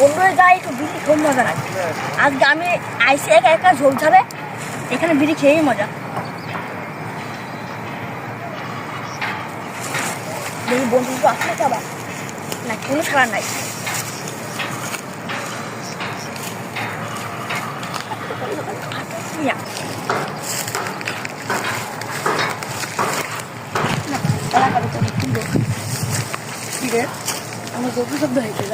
বন্ধুরা যাই একটু বিড়ি খুব মজা লাগে। আজকে আমি আইসি একা একা ঝোল ছাড়ে এখানে বিড়ি খেয়েই মজা। দেখি বন্ধু তো আসলে খাবার না, কোনো ছাড়া নাই। আমার গল্প শব্দ হয়েছে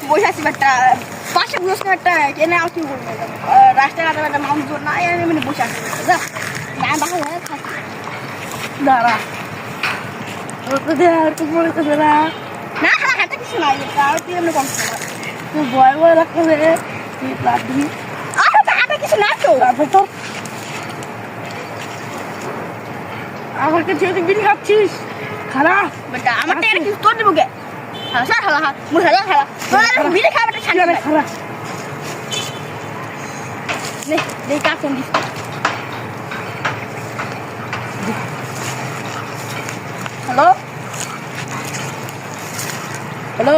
বসে আছি একটা পাশে বসে একটা এনে আর কি করবো রাস্তাঘাটে একটা মানুষ না এমনি বসে আছি দাঁড়া না হাতে কিছু নাই তুই এমনি কম তুই ভয় ভয় রাখতে হাতে কিছু নাই তো তো আমার কাছে বিড়ি খাচ্ছিস খারাপ বেটা আমার তো কিছু তোর দেবো কে হাসা খালা হাত মুখ হালা খালা তোর বিড়ি খাবারটা ছাড়া খারাপ নে দেই কা phone this hello hello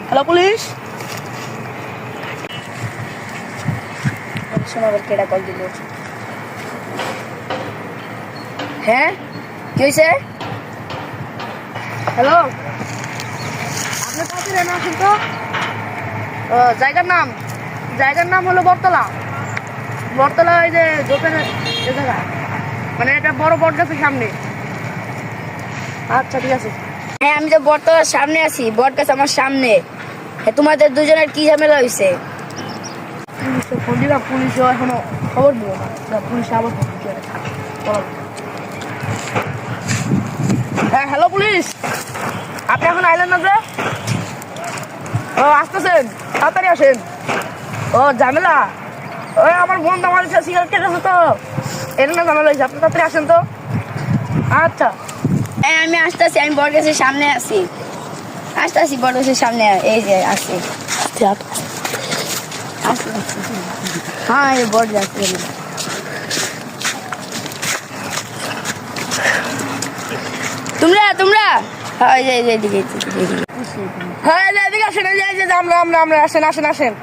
hello police শোনা আবার কেডা কল দিল হ্যাঁ কি হয়েছে হ্যালো আপনি কাছে আসেন তো জায়গার নাম হলো বটতলা এই যে দোকানের জায়গা মানে এটা বড় বট গাছের সামনে। আচ্ছা ঠিক আছে। হ্যাঁ আমি তো বটতলার সামনে আছি, বট গাছ আমার সামনে। হ্যাঁ তোমাদের দুজনের কি ঝামেলা হয়েছে? পুলিশে ফোন দিলাম, পুলিশও এখনো খবর দিল না, পুলিশ আবার হ্যাঁ হ্যালো পুলিশ আপনি এখন আইলেন না যে? ও আসতেছেন, তাড়াতাড়ি আসেন। ও ঝামেলা ওই আমার বন্ধু আমার সিগারেট খেতেছে তো এর না ঝামেলা হয়েছে, আপনি তাড়াতাড়ি আসেন তো। আচ্ছা হ্যাঁ আমি আসতেছি, আমি বটগাছের সামনে আছি, আসতেছি বটগাছের সামনে, এই যে আসছি। হ্যাঁ এই বটগাছ তোমরা হ্যাঁ এদিকে হ্যাঁ এদিকে আসেন, এই যে আমরা আসেন আমরা আসেন।